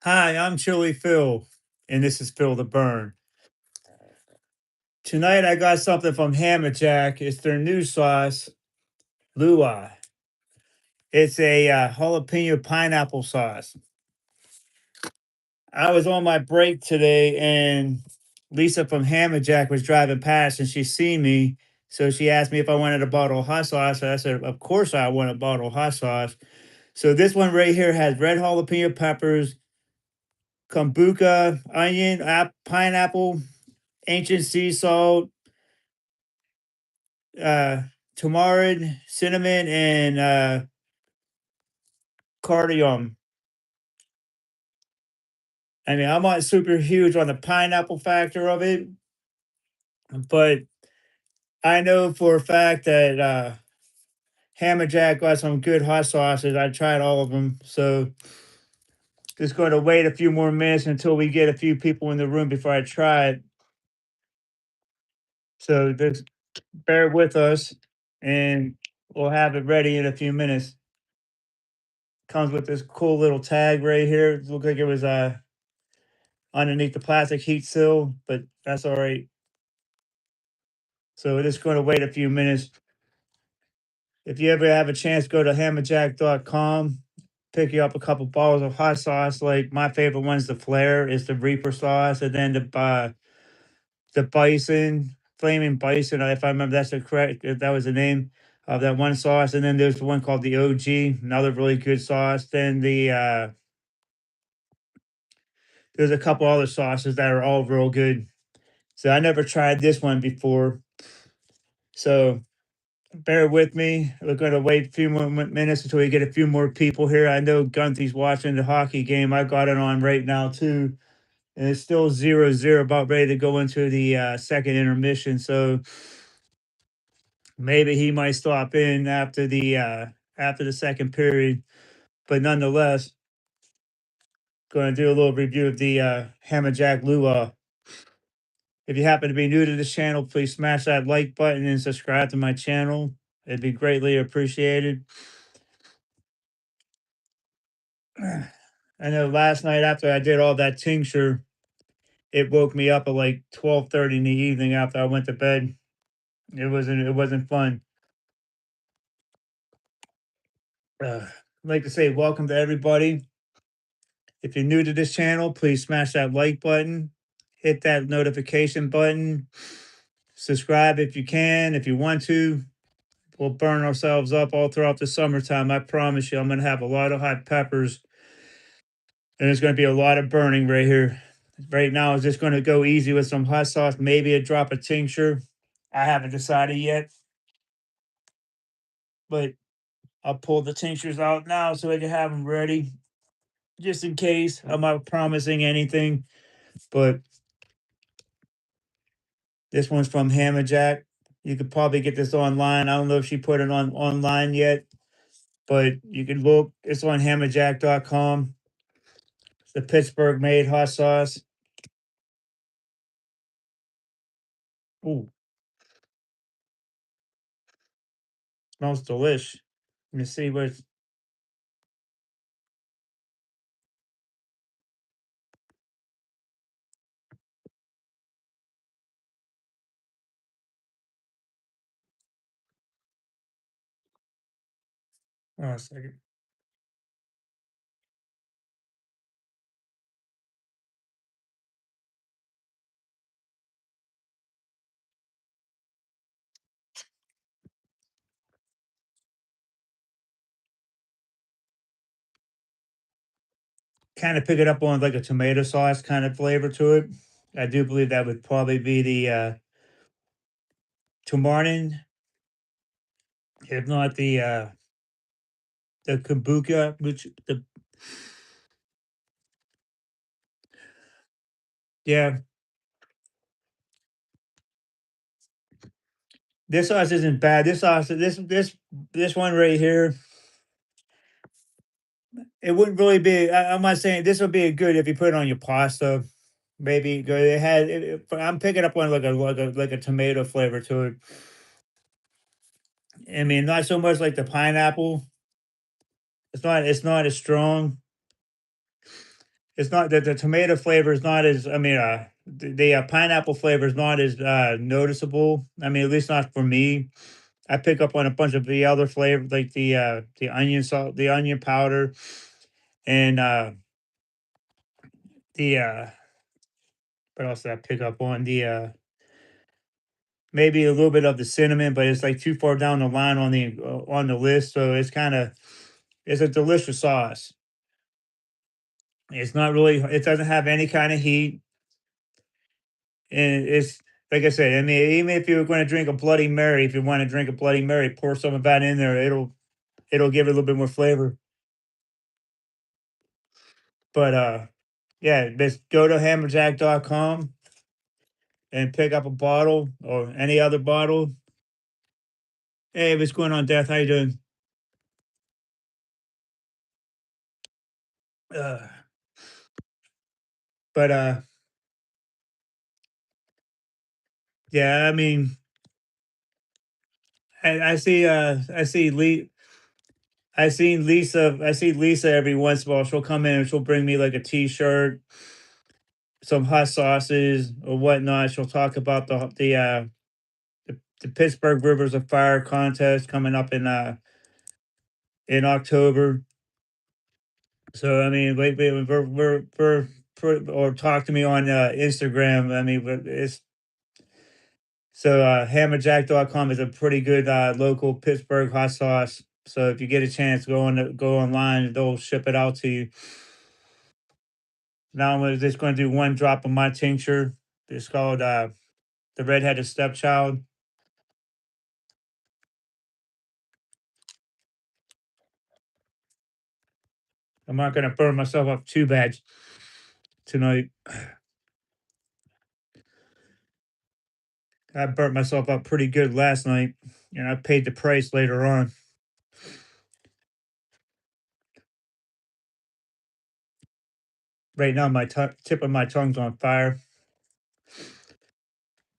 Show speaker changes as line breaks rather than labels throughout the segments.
Hi, I'm Chili Phil, and this is Phil the Burn. Tonight I got something from Hammer Jack. It's their new sauce, Lua. It's a jalapeno pineapple sauce. I was on my break today, and Lisa from Hammer Jack was driving past, and she seen me. So she asked me if I wanted a bottle of hot sauce. And I said, "Of course I want a bottle of hot sauce." So this one right here has red jalapeno peppers, kombucha, onion, pineapple, ancient sea salt, uh, tamarind, cinnamon, and cardium. I mean, I'm not super huge on the pineapple factor of it, but I know for a fact that Hammer Jack got some good hot sauces. I tried all of them, so just going to wait a few more minutes until we get a few people in the room before I try it. So just bear with us, and we'll have it ready in a few minutes. Comes with this cool little tag right here. It looked like it was underneath the plastic heat seal, but that's all right. So we're just going to wait a few minutes. If you ever have a chance, go to hammerjack.com, pick you up a couple bottles of hot sauce. Like my favorite one's the Flair, is the Reaper sauce, and then the Bison, Flaming Bison. If I remember, that's the correct. If that was the name of that one sauce, and then there's one called the OG, another really good sauce. Then there's a couple other sauces that are all real good. So I never tried this one before. So bear with me. We're going to wait a few more minutes until we get a few more people here. I know Gunthy's watching the hockey game. I got it on right now too, and it's still 0-0, about ready to go into the second intermission. So maybe he might stop in after the second period. But nonetheless, going to do a little review of the Hammerjack Lua. If you happen to be new to this channel, please smash that like button and subscribe to my channel. It'd be greatly appreciated. I know last night after I did all that tincture, it woke me up at like 12:30 in the evening after I went to bed. It wasn't fun. I'd like to say welcome to everybody. If you're new to this channel, please smash that like button, hit that notification button, subscribe if you can, if you want to. We'll burn ourselves up all throughout the summertime. I promise you, I'm going to have a lot of hot peppers, and there's going to be a lot of burning right here. Right now, I'm just going to go easy with some hot sauce, maybe a drop of tincture. I haven't decided yet, but I'll pull the tinctures out now so I can have them ready just in case. I'm not promising anything, but this one's from Hammerjack. You could probably get this online. I don't know if she put it on online yet, but you can look. It's on hammerjack.com. The Pittsburgh made hot sauce. Ooh, smells delish. Let me see what. Oh, a second. Kind of pick it up on like a tomato sauce kind of flavor to it. I do believe that would probably be the tamarind, if not the kabuka, which the yeah. This sauce isn't bad. This one right here, it wouldn't really be. I'm not saying this would be good if you put it on your pasta. Maybe good. It had. I'm picking up one like a tomato flavor to it. I mean, not so much like the pineapple. It's not as strong. it's not that the tomato flavor is not as, I mean, the pineapple flavor is not as noticeable. I mean, at least not for me. I pick up on a bunch of the other flavors, like the onion salt, the onion powder, and the what else did I pick up on? The maybe a little bit of the cinnamon, but it's like too far down the line on the list. So it's kind of, it's a delicious sauce. It's not really, it doesn't have any kind of heat, and it's like I said. I mean, even if you were going to drink a Bloody Mary, if you want to drink a Bloody Mary, pour some of that in there. It'll give it a little bit more flavor. But yeah, just go to hammerjack.com and pick up a bottle or any other bottle. Hey, what's going on, Death? How you doing? Uh, but yeah, I mean, I see Lee. I see Lisa every once in a while. She'll come in and she'll bring me like a T-shirt, some hot sauces or whatnot. She'll talk about the Pittsburgh Rivers of Fire contest coming up in October. So I mean, or talk to me on Instagram. I mean, but it's so hammerjack.com is a pretty good local Pittsburgh hot sauce. So if you get a chance, go online. They'll ship it out to you. Now I'm just going to do one drop of my tincture. It's called the Redheaded Stepchild. I'm not going to burn myself up too bad tonight. I burnt myself up pretty good last night, and I paid the price later on. Right now, my tip of my tongue's on fire,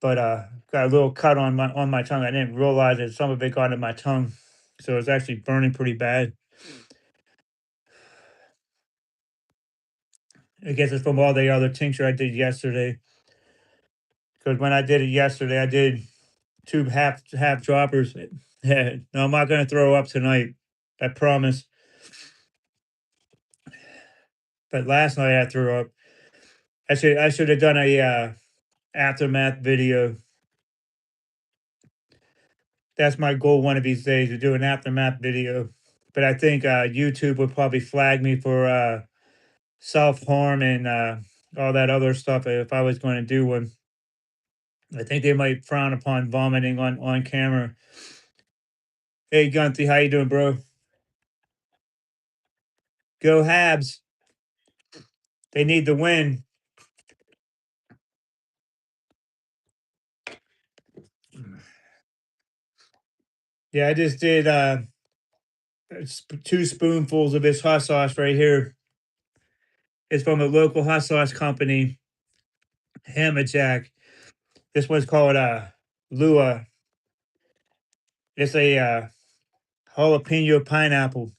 but got a little cut on my tongue. I didn't realize that some of it got in my tongue, so it's actually burning pretty bad. I guess it's from all the other tincture I did yesterday. Because when I did it yesterday, I did two half droppers. No, I'm not gonna throw up tonight. I promise. But last night I threw up. I should have done a aftermath video. That's my goal one of these days, to do an aftermath video. But I think YouTube would probably flag me for self harm and all that other stuff if I was going to do one. I think they might frown upon vomiting on camera. Hey Gunty, how you doing, bro? Go Habs! They need the win. Yeah, I just did two spoonfuls of this hot sauce right here. It's from a local hot sauce company, Hammerjack. This one's called Lua. It's a jalapeno pineapple.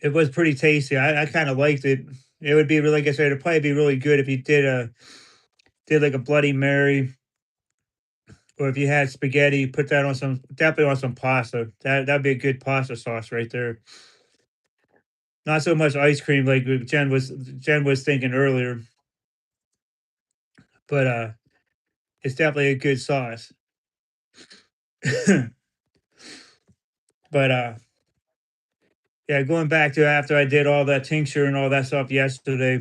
It was pretty tasty. I kind of liked it. It would be really, like I said, it'd probably be really good if you did like a Bloody Mary, or if you had spaghetti, put that on some, definitely on some pasta. That'd be a good pasta sauce right there. Not so much ice cream like Jen was thinking earlier, but it's definitely a good sauce. But yeah, going back to after I did all that tincture and all that stuff yesterday,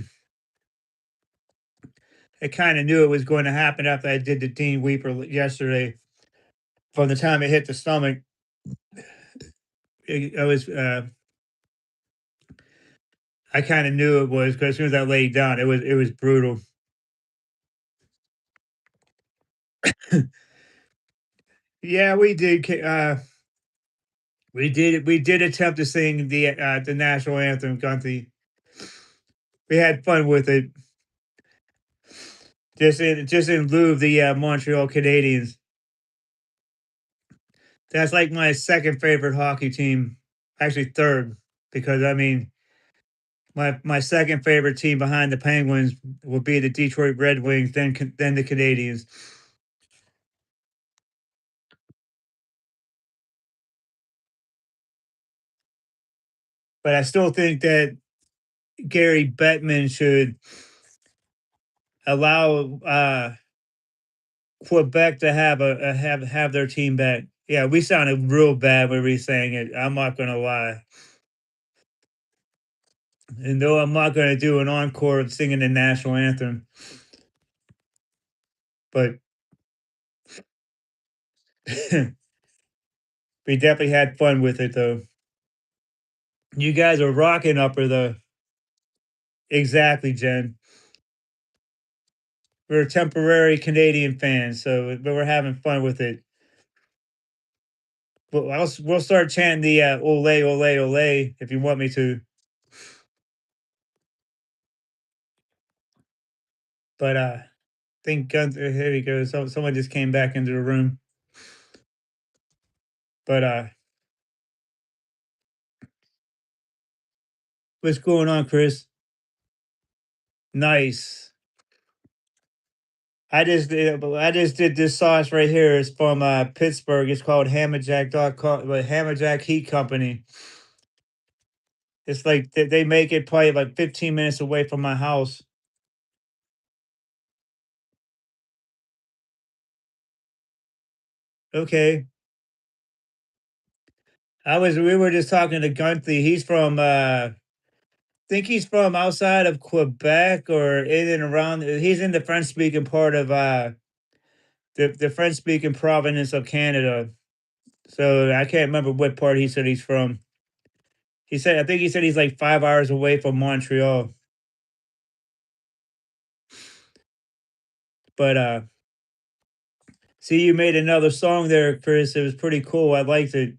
I kind of knew it was going to happen after I did the Dean Weeper yesterday. From the time it hit the stomach, I was I kind of knew it was, because as soon as I laid down, it was brutal. Yeah, we did attempt to sing the national anthem, Gunthy. We had fun with it, just in lieu of the Montreal Canadiens. That's like my second favorite hockey team, actually third, because I mean My second favorite team behind the Penguins will be the Detroit Red Wings, then the Canadians. But I still think that Gary Bettman should allow Quebec to have their team back. Yeah, we sounded real bad when we sang it. I'm not gonna lie. And though I'm not gonna do an encore of singing the national anthem, but we definitely had fun with it though. You guys are rocking upper though. Exactly, Jen. We're temporary Canadian fans, but we're having fun with it. But we'll start chanting the "Ole, Ole, Ole" if you want me to. But think Gunther. Here we go. Someone just came back into the room. But what's going on, Chris? Nice. I just did this sauce right here. It's from Pittsburgh. It's called Hammerjack.com, but Hammerjack Heat Company. It's like they make it probably like 15 minutes away from my house. Okay. We were just talking to Gunther. He's from think he's from outside of Quebec or in and around. He's in the French speaking part of the French speaking province of Canada. So I can't remember what part he said he's from. I think he said he's like 5 hours away from Montreal. But see, you made another song there, Chris. It was pretty cool. I liked it.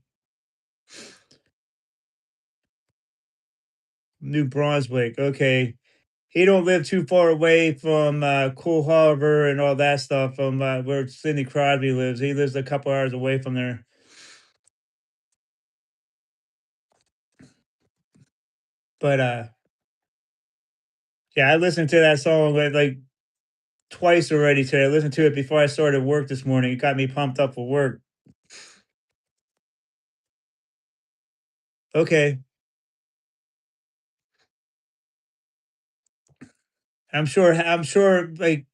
New Brunswick. Okay. He don't live too far away from Cool Harbor and all that stuff from where Sidney Crosby lives. He lives a couple hours away from there. But yeah, I listened to that song like twice already today. I listened to it before I started work this morning. It got me pumped up for work. Okay. I'm sure like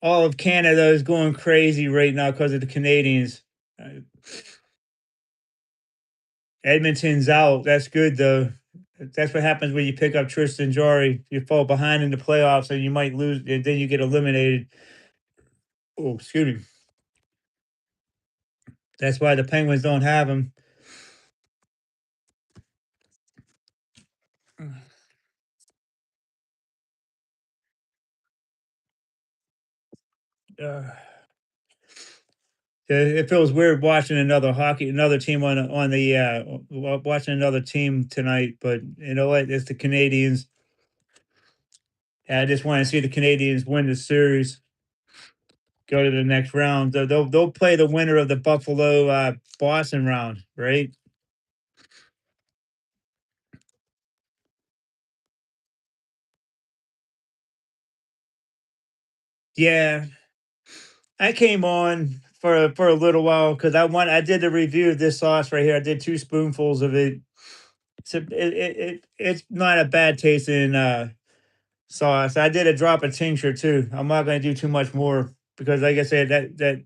all of Canada is going crazy right now because of the Canadians. Uh, Edmonton's out. That's good though. That's what happens when you pick up Tristan Jari. You fall behind in the playoffs and you might lose, and then you get eliminated. Oh, excuse me. That's why the Penguins don't have him. Uh, it feels weird watching another team on the watching another team tonight. But you know what? It's the Canadians. I just want to see the Canadians win the series, go to the next round. They'll play the winner of the Buffalo Boston round, right? Yeah, I came on for a little while because I did the review of this sauce right here. I did two spoonfuls of it. It's not a bad tasting sauce. I did a drop of tincture too. I'm not going to do too much more because, like I said, that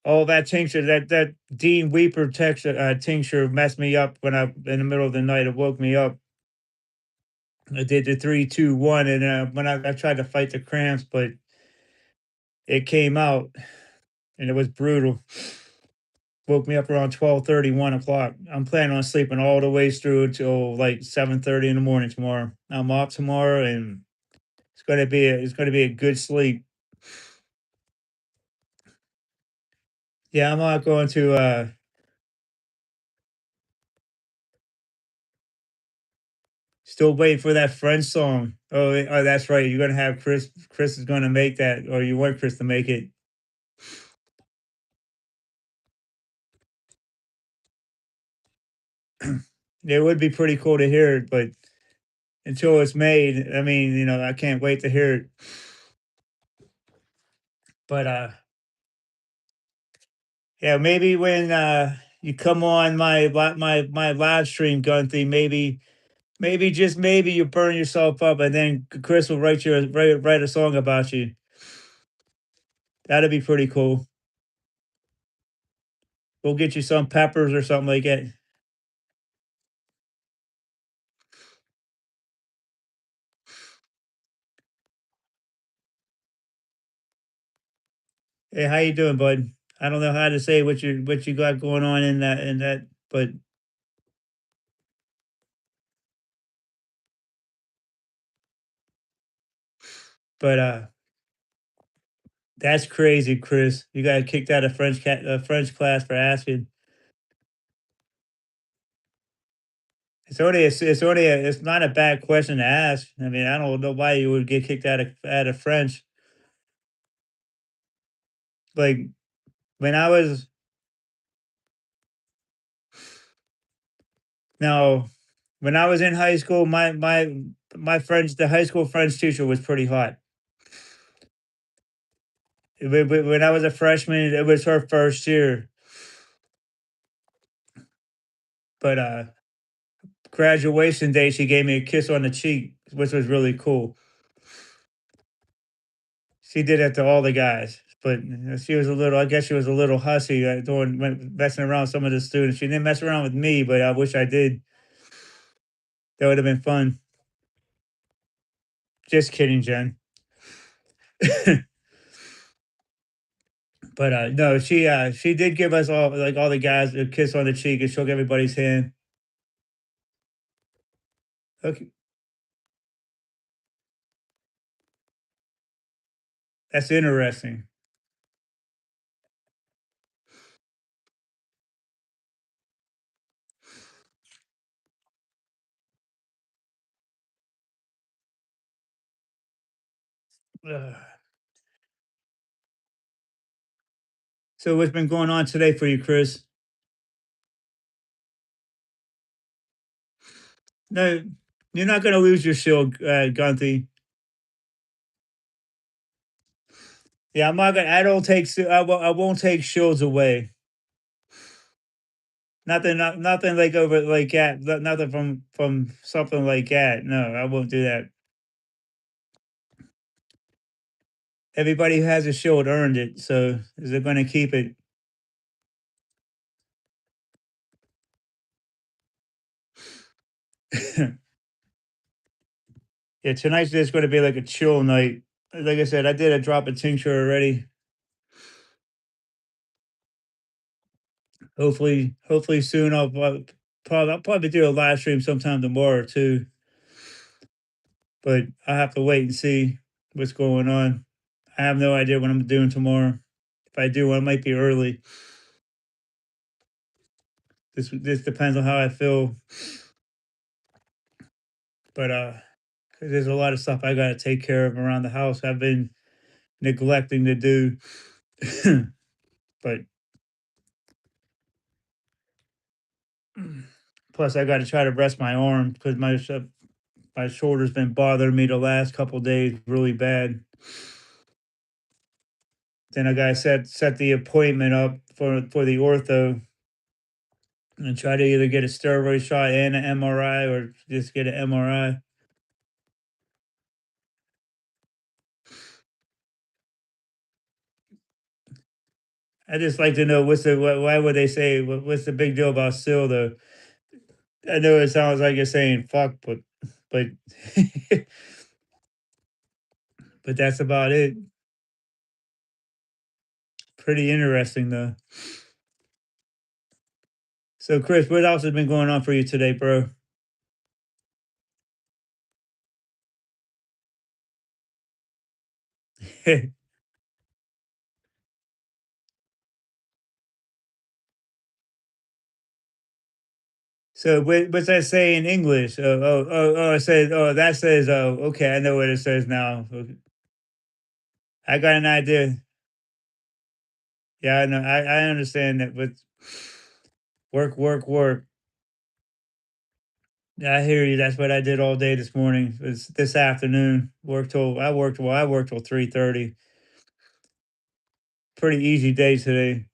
all that tincture, that Dean Weeper tincture messed me up when I in the middle of the night. It woke me up. I did the 3, 2, 1, and when I tried to fight the cramps, but it came out and it was brutal. Woke me up around 12:30, 1 o'clock. I'm planning on sleeping all the way through until like 7:30 in the morning tomorrow. I'm off tomorrow, and it's gonna be a good sleep. Yeah, I'm not going to still waiting for that French song. Oh, that's right. You're gonna have Chris. Chris is gonna make that, or you want Chris to make it. it would be pretty cool to hear it, but until it's made, I mean, I can't wait to hear it. But yeah, maybe when you come on my live stream, Gunthy, maybe just maybe you burn yourself up, and then Chris will write a song about you. That'd be pretty cool. We'll get you some peppers or something like that. Hey, how you doing, bud? I don't know how to say what you got going on in that, but that's crazy, Chris. You got kicked out of French class for asking. It's not a bad question to ask. I mean, I don't know why you would get kicked out of French. Like when I was no, when I was in high school, the high school French teacher was pretty hot. When I was a freshman, it was her first year, but graduation day, she gave me a kiss on the cheek, which was really cool. She did that to all the guys, but she was a little. I guess she was a little hussy messing around with some of the students. She didn't mess around with me, but I wish I did. That would have been fun. Just kidding, Jen. But no, she did give us all the guys a kiss on the cheek and shook everybody's hand. Okay, that's interesting. Ugh. So what's been going on today for you, Chris? No, you're not going to lose your shield, Gunthy. Yeah, I'm not gonna. I don't take. I won't take shields away. Nothing like over like that. Nothing from something like that. No, I won't do that. Everybody who has a shield earned it, so they're going to keep it. Yeah, tonight's just going to be like a chill night. Like I said, I did a drop of tincture already. Hopefully soon I'll probably do a live stream sometime tomorrow too. But I have to wait and see what's going on. I have no idea what I'm doing tomorrow. If I do, I might be early. This depends on how I feel. But 'cause there's a lot of stuff I got to take care of around the house. I've been neglecting to do. But plus, I got to try to rest my arm because my shoulder's been bothering me the last couple days really bad. Then I got to set the appointment up for the ortho and try to either get a steroid shot and an MRI or just get an MRI. I just like to know why would they say what's the big deal about Sil though? I know it sounds like you're saying fuck, but but that's about it. Pretty interesting though. So Chris, what else has been going on for you today, bro? So what's that say in English? It says, oh, that says, oh, okay, I know what it says now. Okay. I got an idea. Yeah, I know. I understand that, but work, work, work. I hear you. That's what I did all day this morning. It's this afternoon. I worked till 3:30. Pretty easy day today.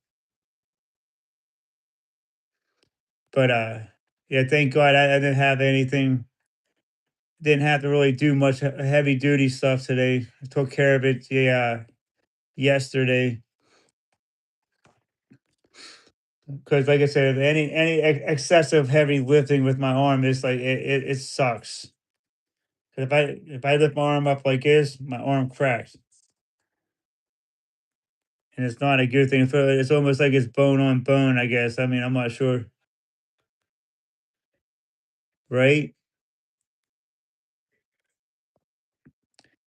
But yeah, thank God I didn't have anything. Didn't have to really do much heavy duty stuff today. I took care of it. Yeah, yesterday. Because like I said, excessive heavy lifting with my arm is like it sucks. 'Cause if I lift my arm up like this, my arm cracks, and it's not a good thing. It's almost like it's bone on bone. I guess. I mean, I'm not sure, right?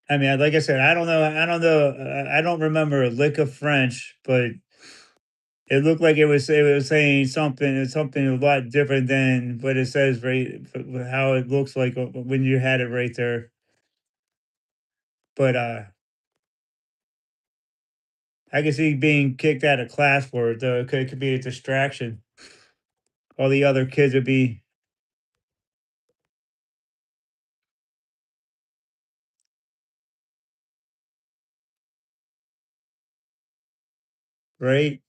I mean, like I said, I don't know. I don't know. I don't remember a lick of French, but it looked like it was saying something a lot different than what it says right how it looks like when you had it right there. But I can see being kicked out of class for it though. It could be a distraction. All the other kids would be right.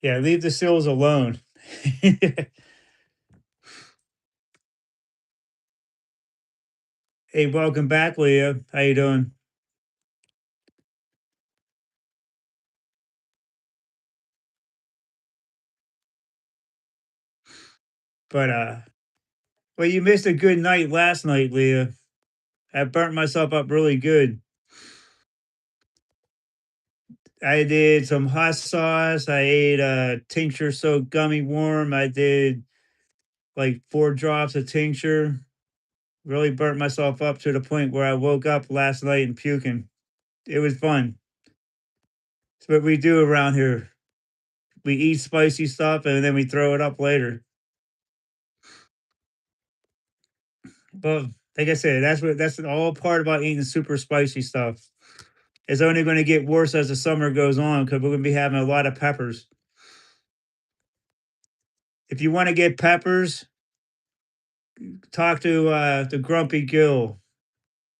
Yeah, leave the sills alone. Hey, welcome back, Leah. How you doing? But well, you missed a good night last night, Leah. I burnt myself up really good. I did some hot sauce. I ate a tincture soaked gummy worm. I did like 4 drops of tincture. Really burnt myself up to the point where I woke up last night and puking. It was fun. It's what we do around here. We eat spicy stuff and then we throw it up later. But like I said, that's all part about eating super spicy stuff. It's only going to get worse as the summer goes on because we're going to be having a lot of peppers. If you want to get peppers, talk to the Grumpy Gill.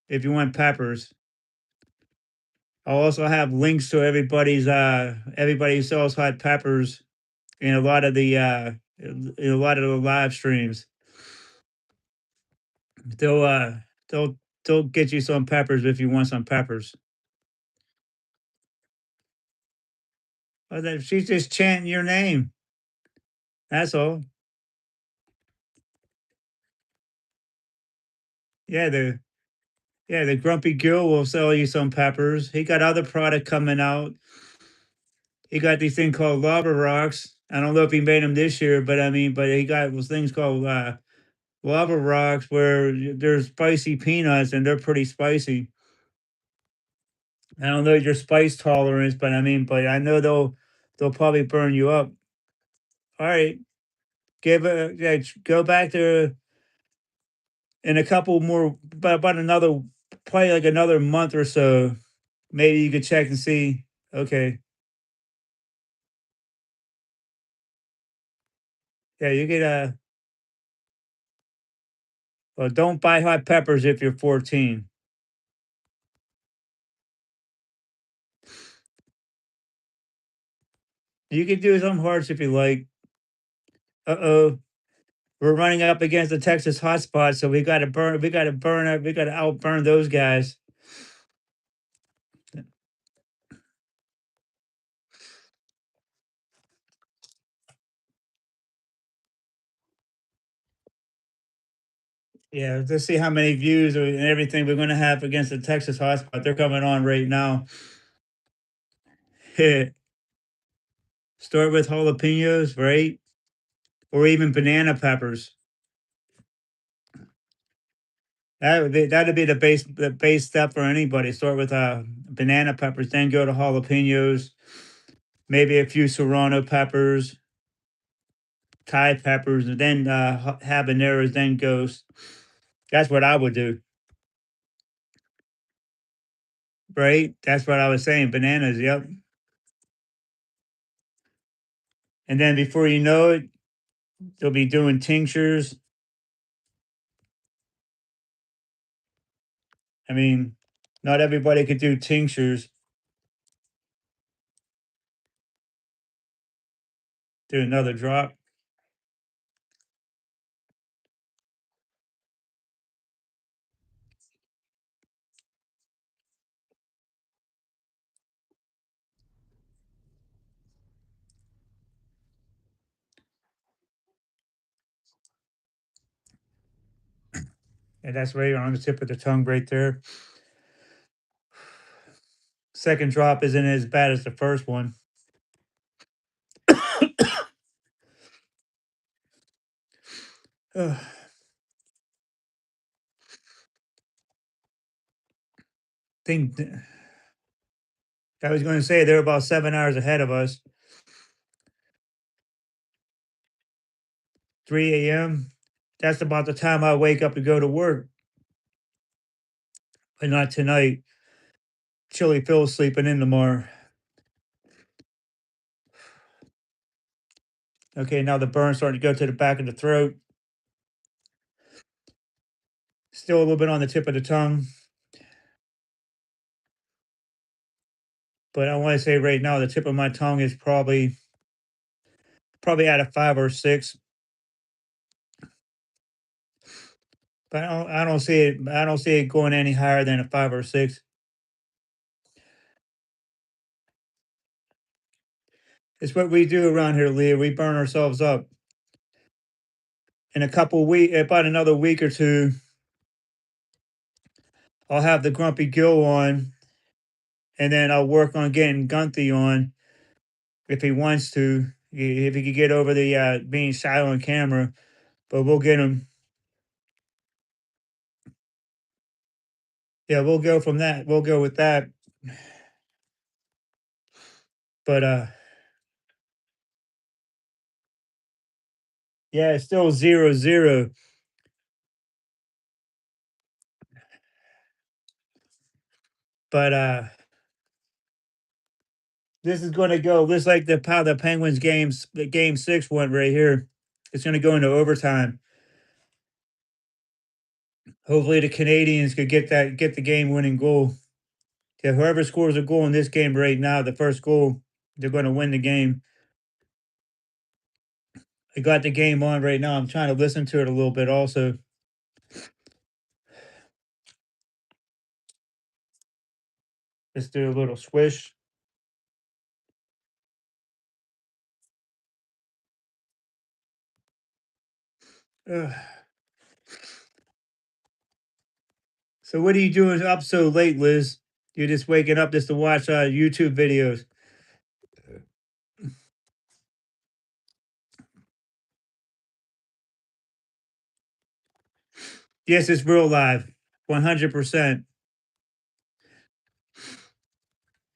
If you want peppers, I'll also have links to everybody who sells hot peppers in a lot of the live streams. They'll uh they'll they'll get you some peppers if you want some peppers. Oh, she's just chanting your name. That's all. Yeah, the Grumpy Gill will sell you some peppers. He got other product coming out. He got these thing called lava rocks. I don't know if he made them this year, but I mean, but he got those things called lava rocks where there's spicy peanuts and they're pretty spicy. I don't know your spice tolerance, but I mean, but I know they'll probably burn you up. All right, give it. Yeah, go back to in a couple more, about another, probably like another month or so. Maybe you could check and see. Okay, yeah, you get well, don't buy hot peppers if you're 14. You can do some hearts if you like. Uh-oh. We're running up against the Texas hotspot, so we gotta outburn those guys. Yeah, let's see how many views and everything we're gonna have against the Texas hotspot. They're coming on right now. Start with jalapenos, right? Or even banana peppers. That'd be the base step for anybody. Start with banana peppers, then go to jalapenos, maybe a few serrano peppers, Thai peppers, and then habaneros, then ghost. That's what I would do, right? That's what I was saying. Bananas, yep. And then before you know it, they'll be doing tinctures. I mean, not everybody could do tinctures. Do another drop. And that's right on the tip of the tongue right there. Second drop isn't as bad as the first one. Ugh. Think I was going to say they're about 7 hours ahead of us. 3 a.m. That's about the time I wake up to go to work, but not tonight. Chili Phil's sleeping in tomorrow. Okay, now the burn's starting to go to the back of the throat. Still a little bit on the tip of the tongue. But I want to say right now, the tip of my tongue is probably at a 5 or 6. But I don't see it. I don't see it going any higher than a 5 or 6. It's what we do around here, Leah. We burn ourselves up. In a couple weeks, about another week or two, I'll have the Grumpy Gill on, and then I'll work on getting Gunthy on if he wants to. If he could get over the being shy on camera, but we'll get him. Yeah, we'll go from that. We'll go with that. But yeah, it's still 0-0. But this is going to go just like how the Penguins game 6 went right here. It's going to go into overtime. Hopefully, the Canadians could get the game winning goal. Yeah, whoever scores a goal in this game right now, the first goal, they're going to win the game. I got the game on right now. I'm trying to listen to it a little bit also. Let's do a little swish. Ugh. So what are you doing up so late, Liz? You're just waking up just to watch YouTube videos. Yes, it's real live. 100%.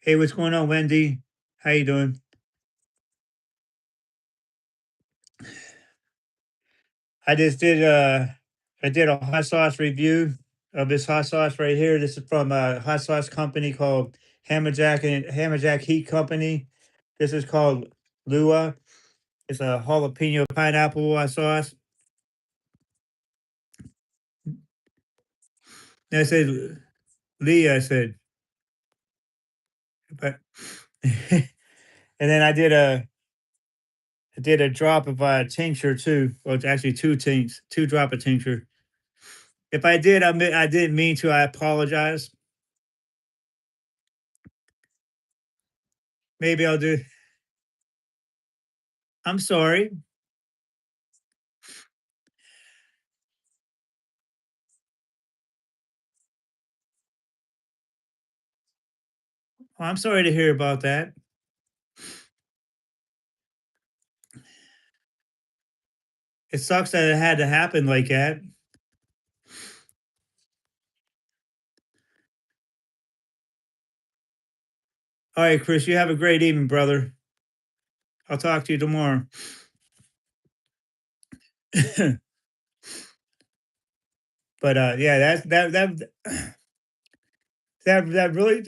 Hey, what's going on, Wendy? How you doing? I just did I did a hot sauce review of this hot sauce right here. This is from a hot sauce company called Hammerjack Heat Company. This is called Lua. It's a jalapeno pineapple hot sauce. And I said Lee, I said, but and then I did a drop of tincture too. Well, it's actually two drop of tincture. If I did, I didn't mean to. I apologize. Maybe I'll do. I'm sorry. I'm sorry to hear about that. It sucks that it had to happen like that. All right, Chris, you have a great evening, brother. I'll talk to you tomorrow. But yeah, that really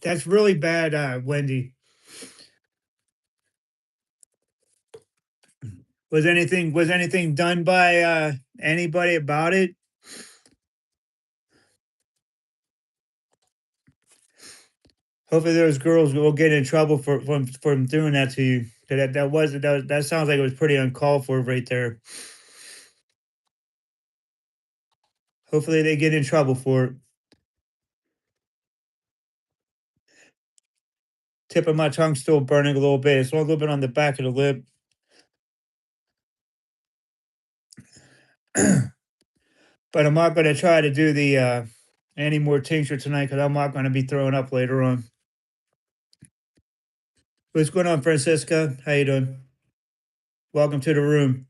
That's really bad, Wendy. Was anything done by anybody about it? Hopefully those girls will get in trouble from doing that to you. That sounds like it was pretty uncalled for right there. Hopefully they get in trouble for it. Tip of my tongue still burning a little bit. It's a little bit on the back of the lip. But I'm not going to try to do the any more tincture tonight because I'm not going to be throwing up later on. What's going on, Francisca? How you doing? Welcome to the room.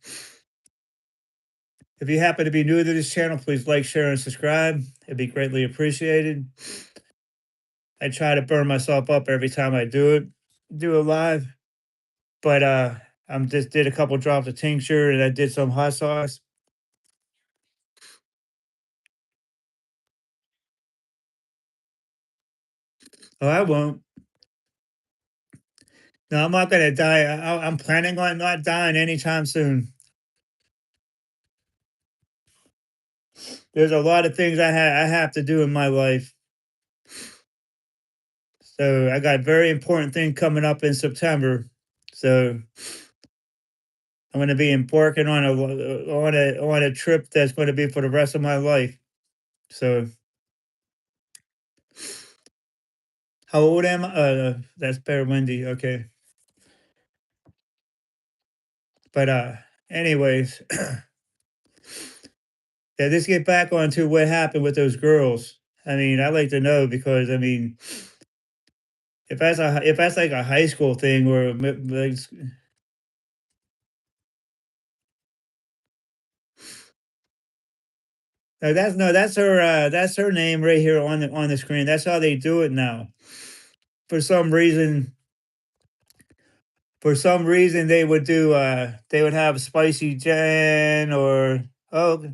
If you happen to be new to this channel, please like, share, and subscribe. It'd be greatly appreciated. I try to burn myself up every time I do it live. But I'm just did a couple drops of tincture and I did some hot sauce. Oh, I won't. No, I'm not gonna die. I'm planning on not dying anytime soon. There's a lot of things I have to do in my life. So I got a very important thing coming up in September. So I'm going to be embarking on a trip that's going to be for the rest of my life. So how old am I? That's Bear Wendy. Okay, but anyways, yeah, let's get back onto what happened with those girls. I mean, I'd like to know because I mean, if that's like a high school thing or like, no, that's her name right here on the screen. That's how they do it now. For some reason, they would do they would have spicy Jen or oh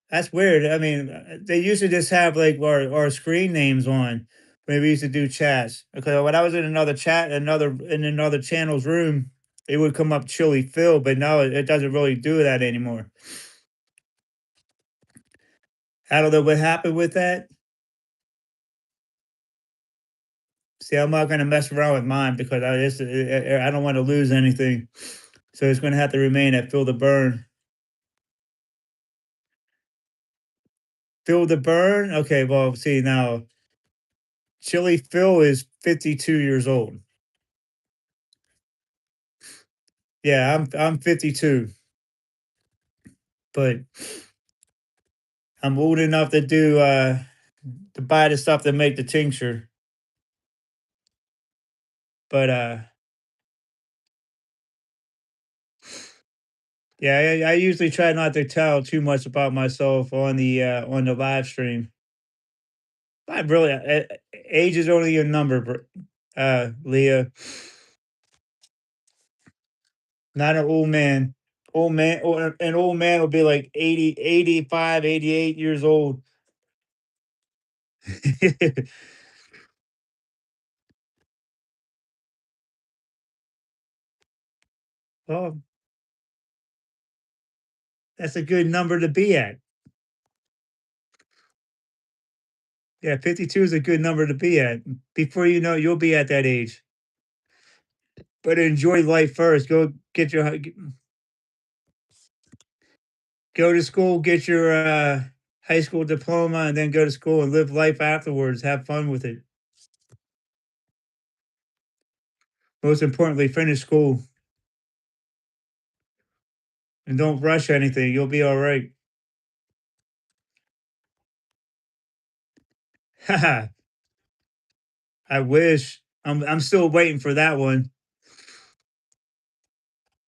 that's weird. I mean, they used to just have like our screen names on when we used to do chats. Because when I was in another chat, in another channel's room, it would come up Chili Phil, but now it doesn't really do that anymore. I don't know what happened with that. See, I'm not going to mess around with mine because I don't want to lose anything. So it's going to have to remain at Feel the Burn. Feel the Burn? Okay, well, see now, Chili Phil is 52 years old. Yeah, I'm 52, but I'm old enough to do to buy the stuff to make the tincture. But yeah, I usually try not to tell too much about myself on the live stream. Not really. Age is only a number, Leah. Not an old man. Or an old man will be like 80, 85, 88 years old. Oh, that's a good number to be at. Yeah, 52 is a good number to be at. Before you know, you'll be at that age. But enjoy life first. Go to school, get your high school diploma, and then go to school and live life afterwards. Have fun with it. Most importantly, finish school and don't rush anything. You'll be all right. Haha. I wish. I'm still waiting for that one.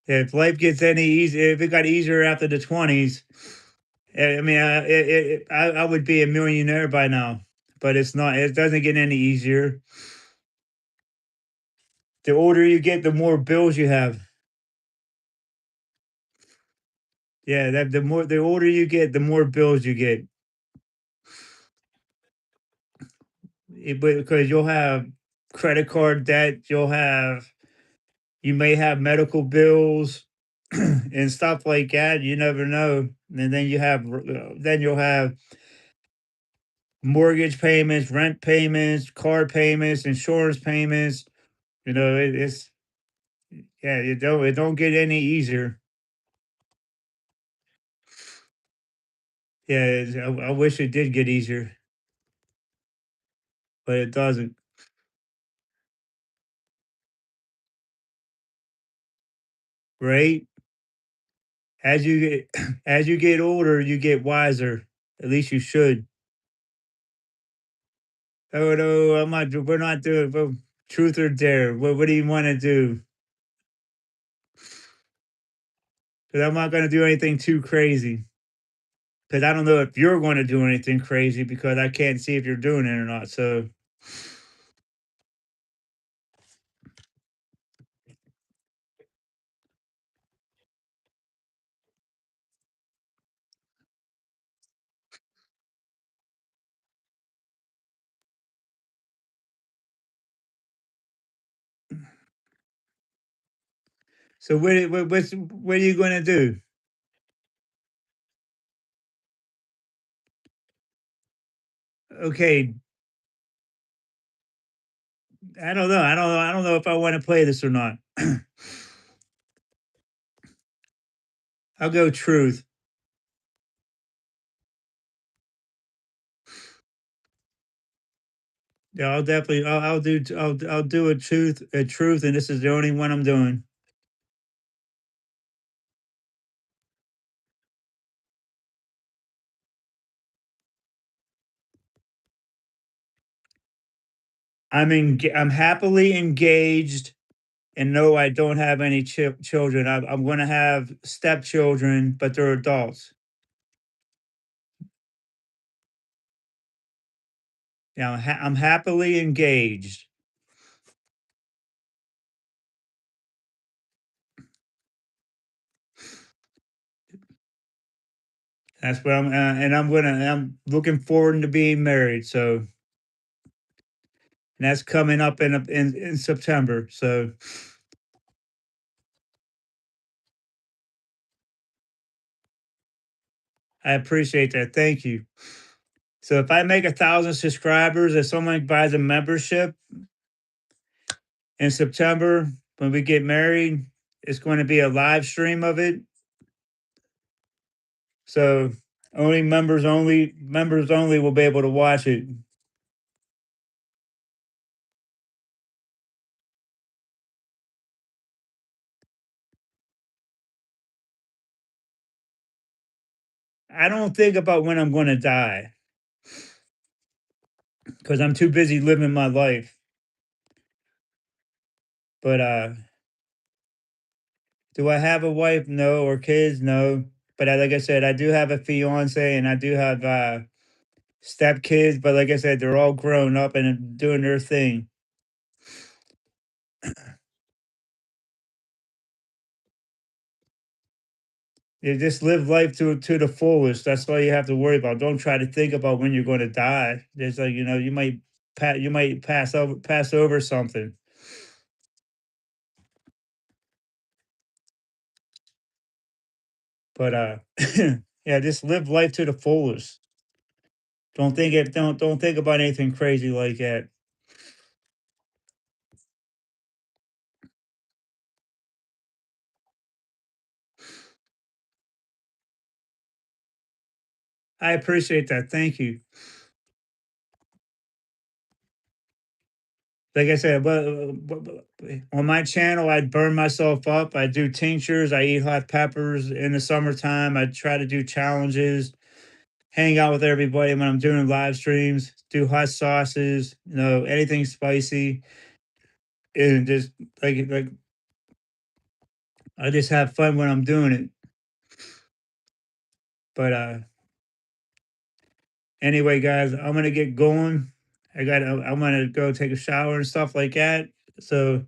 If life gets any easier, if it got easier after the 20s, I mean, I would be a millionaire by now. But it's not. It doesn't get any easier. The older you get, the more bills you have. Yeah, that the older you get, the more bills you get. because you'll have credit card debt, you may have medical bills and stuff like that. You never know. And then then you'll have mortgage payments, rent payments, car payments, insurance payments. It's yeah, it don't get any easier. Yeah, I wish it did get easier, but it doesn't. Right? As you get as you get older, you get wiser. At least you should. Oh no, we're not doing truth or dare. What do you want to do? Because I'm not going to do anything too crazy. Because I don't know if you're going to do anything crazy because I can't see if you're doing it or not. So what are you going to do? Okay, I don't know. I don't know if I want to play this or not. I'll go truth. Yeah, I'll definitely. I'll do a truth, and this is the only one I'm doing. I'm happily engaged, and no, I don't have any children. I'm going to have stepchildren, but they're adults. Yeah, I'm happily engaged. That's what and I'm looking forward to being married. So, and that's coming up in September. So, I appreciate that. Thank you. So, if I make 1,000 subscribers, if someone buys a membership in September when we get married, it's going to be a live stream of it. So, members only will be able to watch it. I don't think about when I'm going to die because I'm too busy living my life. But do I have a wife? No. Or kids? No. But like I said, I do have a fiance and I do have step kids. But like I said, they're all grown up and doing their thing. You just live life to the fullest. That's all you have to worry about. Don't try to think about when you're going to die. There's like you might pass over something. But yeah, just live life to the fullest. Don't think about anything crazy like that. I appreciate that. Thank you. Like I said, on my channel, I burn myself up. I do tinctures. I eat hot peppers in the summertime. I try to do challenges, hang out with everybody when I'm doing live streams, do hot sauces, anything spicy, and just like I just have fun when I'm doing it. But anyway, guys, I'm gonna get going. I'm gonna go take a shower and stuff like that. So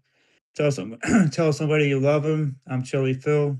tell some tell somebody you love them. I'm Chili Phil.